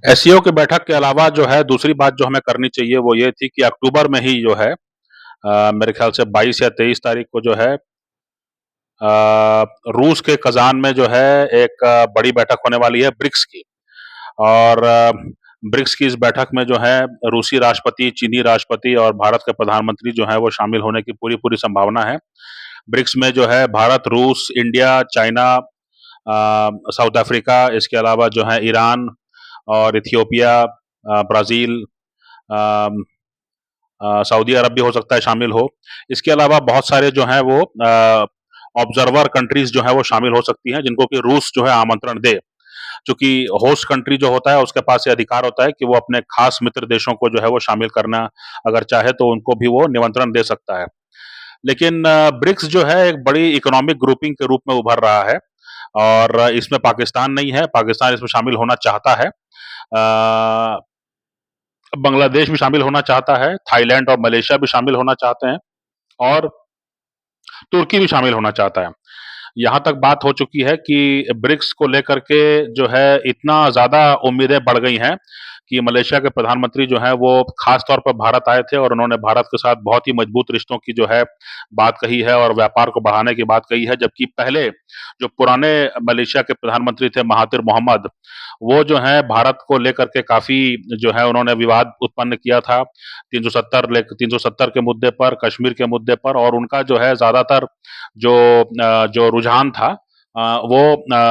SCO की बैठक के अलावा जो है दूसरी बात जो हमें करनी चाहिए वो ये थी कि अक्टूबर में ही जो है मेरे ख्याल से 22 या 23 तारीख को जो है रूस के कजान में जो है एक बड़ी बैठक होने वाली है ब्रिक्स की। और ब्रिक्स की इस बैठक में जो है रूसी राष्ट्रपति, चीनी राष्ट्रपति और भारत के प्रधानमंत्री जो है वो शामिल होने की पूरी पूरी संभावना है। ब्रिक्स में जो है भारत, रूस, इंडिया, चाइना, साउथ अफ्रीका, इसके अलावा जो है ईरान और इथियोपिया, ब्राजील, सऊदी अरब भी हो सकता है शामिल हो। इसके अलावा बहुत सारे जो हैं वो ऑब्जर्वर कंट्रीज जो है वो शामिल हो सकती हैं जिनको कि रूस जो है आमंत्रण दे। चूंकि होस्ट कंट्री जो होता है उसके पास ये अधिकार होता है कि वो अपने खास मित्र देशों को जो है वो शामिल करना अगर चाहे तो उनको भी वो निमंत्रण दे सकता है। लेकिन ब्रिक्स जो है एक बड़ी इकोनॉमिक ग्रुपिंग के रूप में उभर रहा है और इसमें पाकिस्तान नहीं है। पाकिस्तान इसमें शामिल होना चाहता है। बांग्लादेश भी शामिल होना चाहता है, थाईलैंड और मलेशिया भी शामिल होना चाहते हैं और तुर्की भी शामिल होना चाहता है। यहाँ तक बात हो चुकी है कि ब्रिक्स को लेकर के जो है इतना ज़्यादा उम्मीदें बढ़ गई हैं कि मलेशिया के प्रधानमंत्री जो हैं वो खास तौर पर भारत आए थे और उन्होंने भारत के साथ बहुत ही मजबूत रिश्तों की जो है बात कही है और व्यापार को बढ़ाने की बात कही है। जबकि पहले जो पुराने मलेशिया के प्रधानमंत्री थे महातिर मोहम्मद, वो जो है भारत को लेकर के काफ़ी जो है उन्होंने विवाद उत्पन्न किया था 370 के मुद्दे पर, कश्मीर के मुद्दे पर। और उनका जो है ज़्यादातर जो रुझान था वो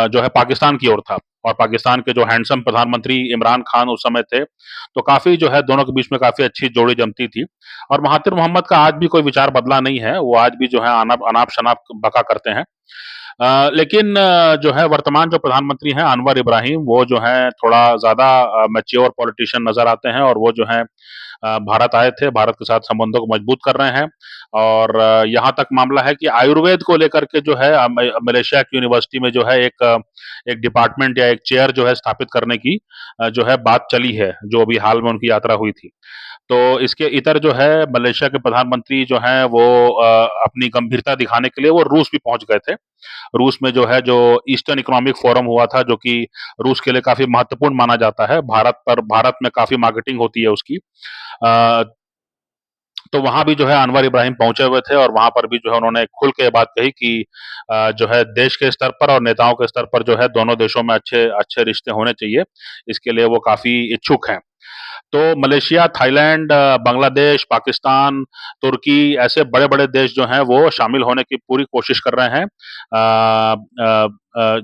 जो है पाकिस्तान की ओर था और पाकिस्तान के जो हैंडसम प्रधानमंत्री इमरान खान उस समय थे, तो काफ़ी जो है दोनों के बीच में काफ़ी अच्छी जोड़ी जमती थी। और महातिर मोहम्मद का आज भी कोई विचार बदला नहीं है, वो आज भी जो है अनाप-शनाप बका करते हैं। लेकिन जो है वर्तमान जो प्रधानमंत्री हैं अनवर इब्राहिम, वो जो है थोड़ा ज़्यादा मैच्योर पॉलिटिशियन नज़र आते हैं और वो जो है भारत आए थे, भारत के साथ संबंधों को मजबूत कर रहे हैं। और यहाँ तक मामला है कि आयुर्वेद को लेकर के जो है मलेशिया की यूनिवर्सिटी में जो है एक डिपार्टमेंट या एक चेयर जो है स्थापित करने की जो है बात चली है, जो अभी हाल में उनकी यात्रा हुई थी। तो इसके इतर जो है मलेशिया के प्रधानमंत्री जो हैं वो अपनी गंभीरता दिखाने के लिए वो रूस भी पहुंच गए थे। रूस में जो है जो ईस्टर्न इकोनॉमिक फोरम हुआ था, जो कि रूस के लिए काफ़ी महत्वपूर्ण माना जाता है। भारत में काफ़ी मार्केटिंग होती है उसकी। अ, तो वहाँ भी जो है अनवर इब्राहिम पहुँचे हुए थे और वहाँ पर भी जो है उन्होंने खुल के ये बात कही कि जो है देश के स्तर पर और नेताओं के स्तर पर जो है दोनों देशों में अच्छे अच्छे रिश्ते होने चाहिए। इसके लिए वो काफ़ी इच्छुक हैं। तो मलेशिया, थाईलैंड, बांग्लादेश, पाकिस्तान, तुर्की ऐसे बड़े-बड़े देश जो हैं वो शामिल होने की पूरी कोशिश कर रहे हैं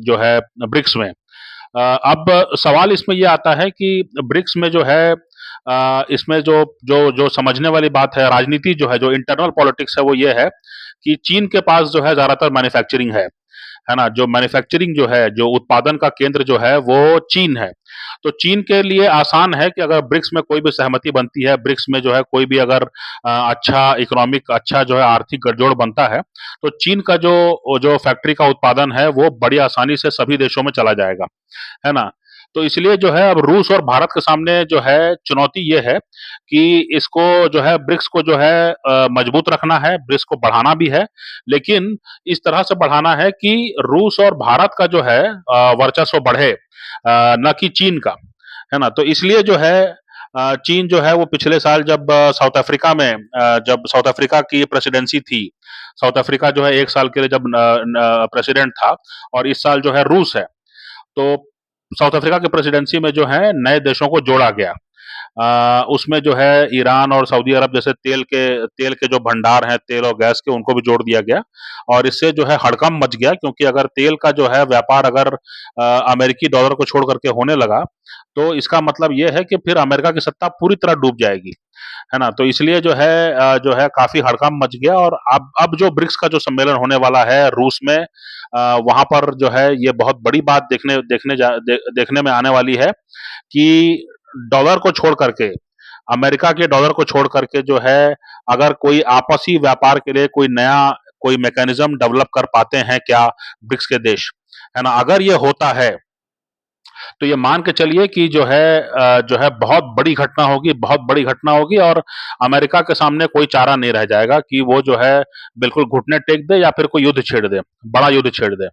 जो है ब्रिक्स में। अब सवाल इसमें ये आता है कि ब्रिक्स में जो है इसमें जो जो जो समझने वाली बात है, राजनीति जो है, जो इंटरनल पॉलिटिक्स है वो ये है कि चीन के पास जो है ज़्यादातर मैन्युफैक्चरिंग है ना? जो मैन्युफैक्चरिंग जो है, जो उत्पादन का केंद्र जो है वो चीन है। तो चीन के लिए आसान है कि अगर ब्रिक्स में कोई भी सहमति बनती है, ब्रिक्स में जो है कोई भी अगर अच्छा इकोनॉमिक अच्छा जो है आर्थिक गठजोड़ बनता है, तो चीन का जो फैक्ट्री का उत्पादन है वो बड़ी आसानी से सभी देशों में चला जाएगा, है ना? तो इसलिए जो है अब रूस और भारत के सामने जो है चुनौती ये है कि इसको जो है ब्रिक्स को जो है मजबूत रखना है, ब्रिक्स को बढ़ाना भी है, लेकिन इस तरह से बढ़ाना है कि रूस और भारत का जो है वर्चस्व बढ़े, ना कि चीन का, है ना? तो इसलिए जो है चीन जो है वो पिछले साल जब जब साउथ अफ्रीका की प्रेसिडेंसी थी, साउथ अफ्रीका जो है 1 साल के लिए जब प्रेसिडेंट था और इस साल जो है रूस है, तो साउथ अफ्रीका की प्रेसिडेंसी में जो है नए देशों को जोड़ा गया। उसमें जो है ईरान और सऊदी अरब जैसे तेल के जो भंडार हैं, तेल और गैस के, उनको भी जोड़ दिया गया और इससे जो है हड़कंप मच गया क्योंकि अगर तेल का जो है व्यापार अगर अमेरिकी डॉलर को छोड़ करके होने लगा, तो इसका मतलब ये है कि फिर अमेरिका की सत्ता पूरी तरह डूब जाएगी, है ना? तो इसलिए जो है काफ़ी हड़कंप मच गया और अब जो ब्रिक्स का जो सम्मेलन होने वाला है रूस में, वहाँ पर जो है ये बहुत बड़ी बात देखने में आने वाली है कि डॉलर को छोड़ करके, अमेरिका के डॉलर को छोड़ करके जो है अगर कोई आपसी व्यापार के लिए कोई मैकेनिज्म डेवलप कर पाते हैं क्या ब्रिक्स के देश, है ना? अगर ये होता है तो ये मान के चलिए कि जो है बहुत बड़ी घटना होगी, बहुत बड़ी घटना होगी और अमेरिका के सामने कोई चारा नहीं रह जाएगा कि वो जो है बिल्कुल घुटने टेक दे या फिर कोई युद्ध छेड़ दे, बड़ा युद्ध छेड़ दे।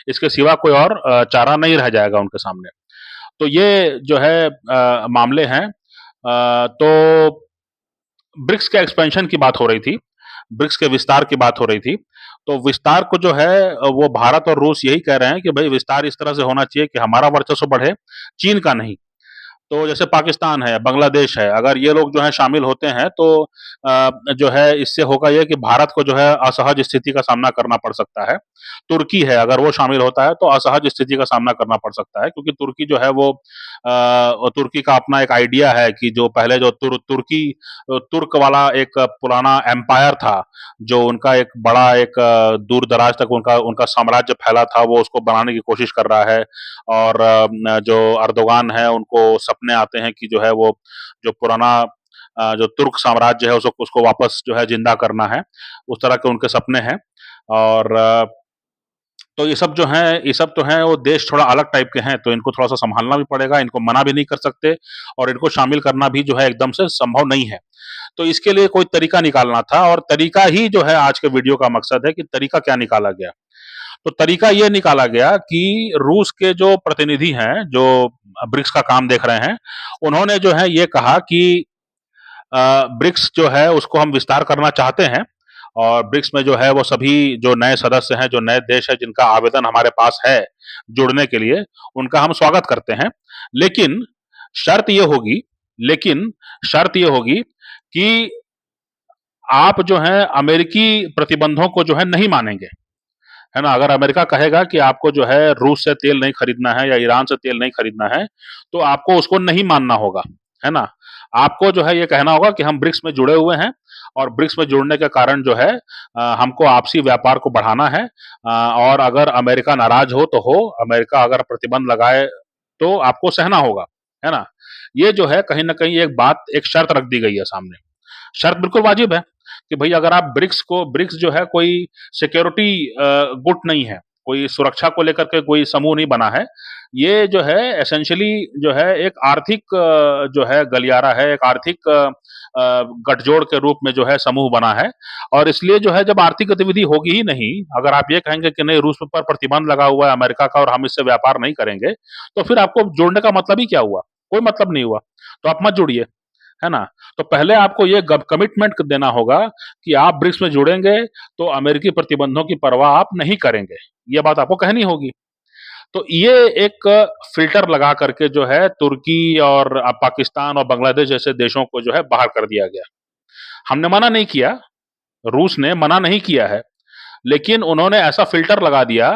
इसके सिवा कोई और चारा नहीं रह जाएगा उनके सामने। तो ये जो है मामले हैं। तो ब्रिक्स के एक्सपेंशन की बात हो रही थी, ब्रिक्स के विस्तार की बात हो रही थी। तो विस्तार को जो है वो भारत और रूस यही कह रहे हैं कि भाई विस्तार इस तरह से होना चाहिए कि हमारा वर्चस्व बढ़े, चीन का नहीं। तो जैसे पाकिस्तान है, बांग्लादेश है, अगर ये लोग जो है शामिल होते हैं तो जो है इससे होगा ये कि भारत को जो है असहज स्थिति का सामना करना पड़ सकता है। तुर्की है, अगर वो शामिल होता है तो असहज स्थिति का सामना करना पड़ सकता है, क्योंकि तुर्की जो है वो तुर्की का अपना एक आइडिया है कि जो पहले जो तुर्की तुर्क वाला एक पुराना एम्पायर था, जो उनका एक बड़ा एक दूर दराज तक उनका उनका साम्राज्य फैला था, वो उसको बनाने की कोशिश कर रहा है। और जो अर्दोगान है उनको सपने आते हैं कि जो है वो जो पुराना जो तुर्क साम्राज्य है उसको उसको वापस जो है जिंदा करना है, उस तरह के उनके सपने हैं। और तो ये सब जो हैं ये सब तो हैं वो देश थोड़ा अलग टाइप के हैं, तो इनको थोड़ा सा संभालना भी पड़ेगा, इनको मना भी नहीं कर सकते और इनको शामिल करना भी जो है एकदम से संभव नहीं है। तो इसके लिए कोई तरीका निकालना था, और तरीका ही जो है आज के वीडियो का मकसद है कि तरीका क्या निकाला गया। तो तरीका ये निकाला गया कि रूस के जो प्रतिनिधि हैं, जो ब्रिक्स का काम देख रहे हैं, उन्होंने जो है ये कहा कि ब्रिक्स जो है उसको हम विस्तार करना चाहते हैं, और ब्रिक्स में जो है वो सभी जो नए सदस्य हैं, जो नए देश हैं जिनका आवेदन हमारे पास है जुड़ने के लिए, उनका हम स्वागत करते हैं। लेकिन शर्त ये होगी लेकिन शर्त ये होगी कि आप जो है अमेरिकी प्रतिबंधों को जो है नहीं मानेंगे, है ना? अगर अमेरिका कहेगा कि आपको जो है रूस से तेल नहीं खरीदना है या ईरान से तेल नहीं खरीदना है, तो आपको उसको नहीं मानना होगा, है ना? आपको जो है ये कहना होगा कि हम ब्रिक्स में जुड़े हुए हैं, और ब्रिक्स में जुड़ने के कारण जो है हमको आपसी व्यापार को बढ़ाना है। और अगर अमेरिका नाराज हो तो हो, अमेरिका अगर प्रतिबंध लगाए तो आपको सहना होगा, है ना? ये जो है कहीं न कहीं एक बात, एक शर्त रख दी गई है सामने। शर्त बिल्कुल वाजिब है कि भई अगर आप ब्रिक्स जो है कोई सिक्योरिटी गुट नहीं है, कोई सुरक्षा को लेकर के कोई समूह नहीं बना है। ये जो है एसेंशियली जो है एक आर्थिक जो है गलियारा है, एक आर्थिक गठजोड़ के रूप में जो है समूह बना है। और इसलिए जो है जब आर्थिक गतिविधि होगी ही नहीं, अगर आप ये कहेंगे कि नहीं रूस पर प्रतिबंध लगा हुआ है अमेरिका का और हम इससे व्यापार नहीं करेंगे, तो फिर आपको जोड़ने का मतलब ही क्या हुआ? कोई मतलब नहीं हुआ। तो आप मत जुड़िए। है ना? तो पहले आपको ये कमिटमेंट देना होगा कि आप ब्रिक्स में जुड़ेंगे तो अमेरिकी प्रतिबंधों की परवाह आप नहीं करेंगे। ये बात आपको कहनी होगी। तो ये एक फिल्टर लगा करके जो है तुर्की और पाकिस्तान और बांग्लादेश जैसे देशों को जो है बाहर कर दिया गया। हमने मना नहीं किया, रूस ने मना नहीं किया है, लेकिन उन्होंने ऐसा फिल्टर लगा दिया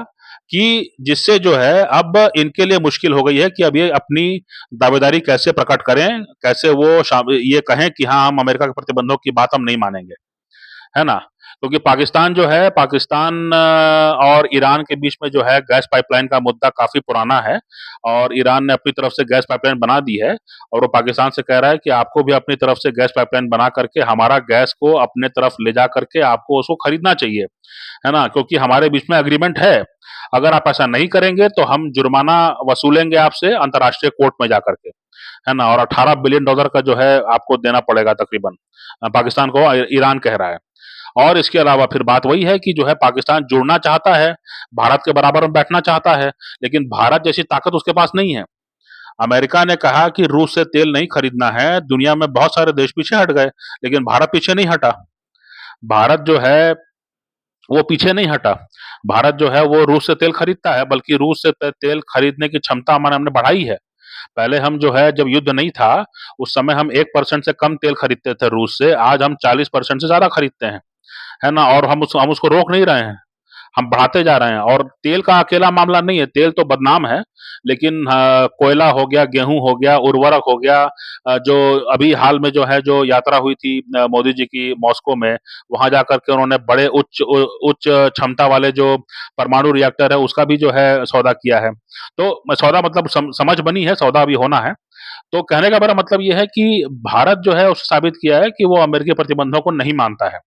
कि जिससे जो है अब इनके लिए मुश्किल हो गई है कि अब ये अपनी दावेदारी कैसे प्रकट करें, कैसे वो ये कहें कि हाँ, हम अमेरिका के प्रतिबंधों की बात हम नहीं मानेंगे, है ना? क्योंकि पाकिस्तान जो है, पाकिस्तान और ईरान के बीच में जो है गैस पाइपलाइन का मुद्दा काफ़ी पुराना है, और ईरान ने अपनी तरफ से गैस पाइपलाइन बना दी है, और वो पाकिस्तान से कह रहा है कि आपको भी अपनी तरफ से गैस पाइपलाइन बना करके हमारा गैस को अपने तरफ ले जा करके आपको उसको खरीदना चाहिए, है ना? क्योंकि हमारे बीच में एग्रीमेंट है। अगर आप ऐसा नहीं करेंगे तो हम जुर्माना वसूलेंगे आपसे अंतर्राष्ट्रीय कोर्ट में जा करके, है ना? और $18 बिलियन का जो है आपको देना पड़ेगा तकरीबन, पाकिस्तान को, ईरान कह रहा है। और इसके अलावा फिर बात वही है कि जो है पाकिस्तान जुड़ना चाहता है, भारत के बराबर में बैठना चाहता है, लेकिन भारत जैसी ताकत उसके पास नहीं है। अमेरिका ने कहा कि रूस से तेल नहीं खरीदना है, दुनिया में बहुत सारे देश पीछे हट गए, लेकिन भारत पीछे नहीं हटा। भारत जो है वो पीछे नहीं हटा। भारत जो है वो रूस से तेल खरीदता है, बल्कि रूस से तेल खरीदने की क्षमता हमारे हमने बढ़ाई है। पहले हम जो है जब युद्ध नहीं था, उस समय हम 1% से कम तेल खरीदते थे रूस से, आज हम 40% से ज़्यादा खरीदते हैं। है ना? और हम उसको रोक नहीं रहे हैं, हम बढ़ाते जा रहे हैं। और तेल का अकेला मामला नहीं है, तेल तो बदनाम है, लेकिन कोयला हो गया, गेहूँ हो गया, उर्वरक हो गया, जो अभी हाल में जो है जो यात्रा हुई थी मोदी जी की मॉस्को में, वहाँ जाकर के उन्होंने बड़े उच्च क्षमता वाले जो परमाणु रिएक्टर है उसका भी जो है सौदा किया है। तो सौदा मतलब समझ बनी है, सौदा अभी होना है। तो कहने का मेरा मतलब ये है कि भारत जो है उसने साबित किया है कि वो अमेरिकी प्रतिबंधों को नहीं मानता है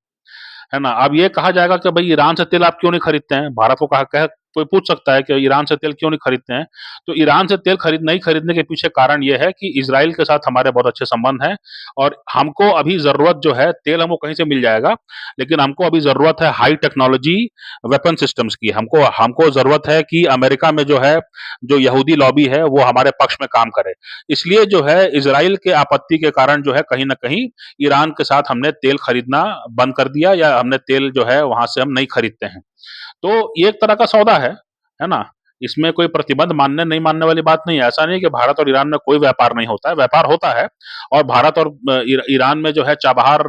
ना? अब ये कहा जाएगा कि भाई ईरान से तेल आप क्यों नहीं खरीदते हैं? भारत को कहा कह कोई पूछ सकता है कि ईरान से तेल क्यों नहीं खरीदते हैं? तो ईरान से तेल नहीं खरीदने के पीछे कारण ये है कि इज़राइल के साथ हमारे बहुत अच्छे संबंध हैं और हमको अभी ज़रूरत जो है तेल हमको कहीं से मिल जाएगा, लेकिन हमको अभी ज़रूरत है हाई टेक्नोलॉजी वेपन सिस्टम्स की। हमको हमको ज़रूरत है कि अमेरिका में जो है, जो यहूदी लॉबी है, वो हमारे पक्ष में काम करे। इसलिए जो है इज़राइल के आपत्ति के कारण जो है कहीं न कहीं ईरान के साथ हमने तेल खरीदना बंद कर दिया या हमने तेल जो है वहाँ से हम नहीं खरीदते हैं। तो ये एक तरह का सौदा है ना? इसमें कोई प्रतिबंध मानने नहीं मानने वाली बात नहीं है। ऐसा नहीं है कि भारत और ईरान में कोई व्यापार नहीं होता है, व्यापार होता है और भारत और ईरान में जो है चाबहार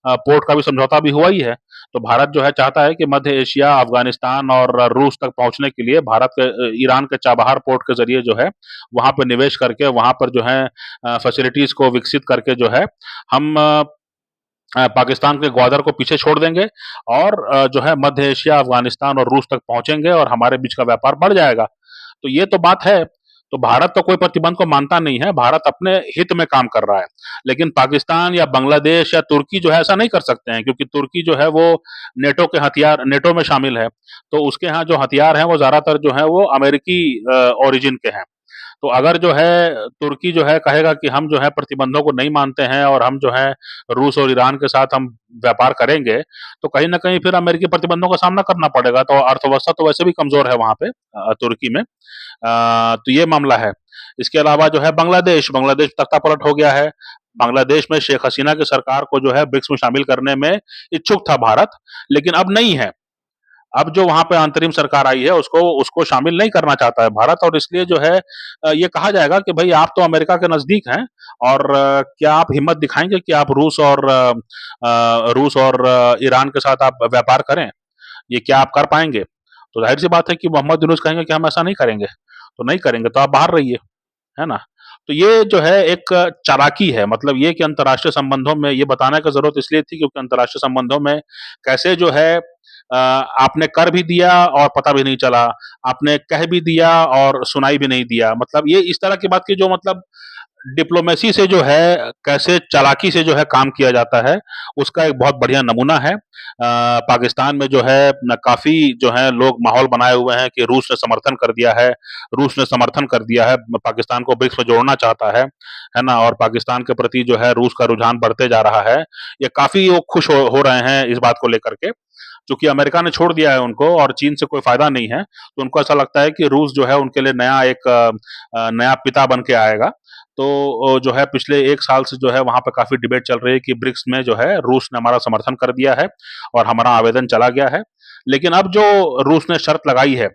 पोर्ट का भी समझौता भी हुआ ही है। तो भारत जो है चाहता है कि मध्य एशिया, अफ़गानिस्तान और रूस तक पहुँचने के लिए भारत के ईरान के चाबहार पोर्ट के ज़रिए जो है, वहाँ पे निवेश करके, वहाँ पर जो है फैसिलिटीज़ को विकसित करके जो है, हम पाकिस्तान के ग्वादर को पीछे छोड़ देंगे और जो है मध्य एशिया, अफ़गानिस्तान और रूस तक पहुँचेंगे और हमारे बीच का व्यापार बढ़ जाएगा। तो ये तो बात है। तो भारत तो कोई प्रतिबंध को मानता नहीं है, भारत अपने हित में काम कर रहा है। लेकिन पाकिस्तान या बांग्लादेश या तुर्की जो है ऐसा नहीं कर सकते हैं क्योंकि तुर्की जो है वो नेटो में शामिल है। तो उसके यहाँ जो हथियार हैं वो ज़्यादातर जो हैं वो अमेरिकी ओरिजिन के हैं। तो अगर जो है तुर्की जो है कहेगा कि हम जो है प्रतिबंधों को नहीं मानते हैं और हम जो है रूस और ईरान के साथ हम व्यापार करेंगे, तो कहीं न कहीं फिर अमेरिकी प्रतिबंधों का सामना करना पड़ेगा। तो अर्थव्यवस्था तो वैसे भी कमज़ोर है वहाँ पे तुर्की में। तो ये मामला है। इसके अलावा जो है बांग्लादेश, बांग्लादेश तख्तापलट हो गया है। बांग्लादेश में शेख हसीना की सरकार को जो है ब्रिक्स में शामिल करने में इच्छुक था भारत, लेकिन अब नहीं है। अब जो वहाँ पे अंतरिम सरकार आई है उसको उसको शामिल नहीं करना चाहता है भारत और इसलिए जो है ये कहा जाएगा कि भई आप तो अमेरिका के नज़दीक हैं और क्या आप हिम्मत दिखाएँगे कि आप रूस और ईरान के साथ आप व्यापार करें? ये क्या आप कर पाएँगे? तो ज़ाहिर-सी बात है कि मोहम्मद यूनुस कहेंगे कि हम ऐसा नहीं करेंगे। तो नहीं करेंगे तो आप बाहर रहिए, है ना? तो ये जो है एक चालाकी है मतलब ये कि अंतर्राष्ट्रीय संबंधों में ये बताने की ज़रूरत इसलिए थी क्योंकि अंतर्राष्ट्रीय संबंधों में कैसे जो है आपने कर भी दिया और पता भी नहीं चला, आपने कह भी दिया और सुनाई भी नहीं दिया। मतलब ये इस तरह की बात की जो मतलब डिप्लोमेसी से जो है, कैसे चालाकी से जो है काम किया जाता है, उसका एक बहुत बढ़िया नमूना है। पाकिस्तान में जो है न काफ़ी जो है लोग माहौल बनाए हुए हैं कि रूस ने समर्थन कर दिया है, रूस ने समर्थन कर दिया है, पाकिस्तान को ब्रिक्स में जोड़ना चाहता है ना? और पाकिस्तान के प्रति जो है रूस का रुझान बढ़ते जा रहा है। ये काफ़ी वो खुश हो रहे हैं इस बात को लेकर के। चूँकि अमेरिका ने छोड़ दिया है उनको और चीन से कोई फ़ायदा नहीं है, तो उनको ऐसा लगता है कि रूस जो है उनके लिए नया पिता बन के आएगा। तो जो है पिछले 1 साल से जो है वहाँ पे काफ़ी डिबेट चल रही है कि ब्रिक्स में जो है रूस ने हमारा समर्थन कर दिया है और हमारा आवेदन चला गया है। लेकिन अब जो रूस ने शर्त लगाई है,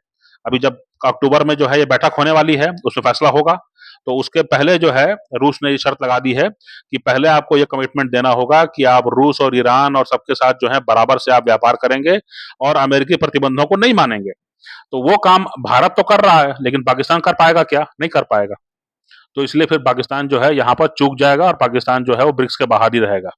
अभी जब अक्टूबर में जो है ये बैठक होने वाली है, उसमें फैसला होगा। तो उसके पहले जो है रूस ने ये शर्त लगा दी है कि पहले आपको ये कमिटमेंट देना होगा कि आप रूस और ईरान और सबके साथ जो है बराबर से आप व्यापार करेंगे और अमेरिकी प्रतिबंधों को नहीं मानेंगे। तो वो काम भारत तो कर रहा है, लेकिन पाकिस्तान कर पाएगा क्या? नहीं कर पाएगा। तो इसलिए फिर पाकिस्तान जो है यहाँ पर चूक जाएगा और पाकिस्तान जो है वो ब्रिक्स के बाहर ही रहेगा।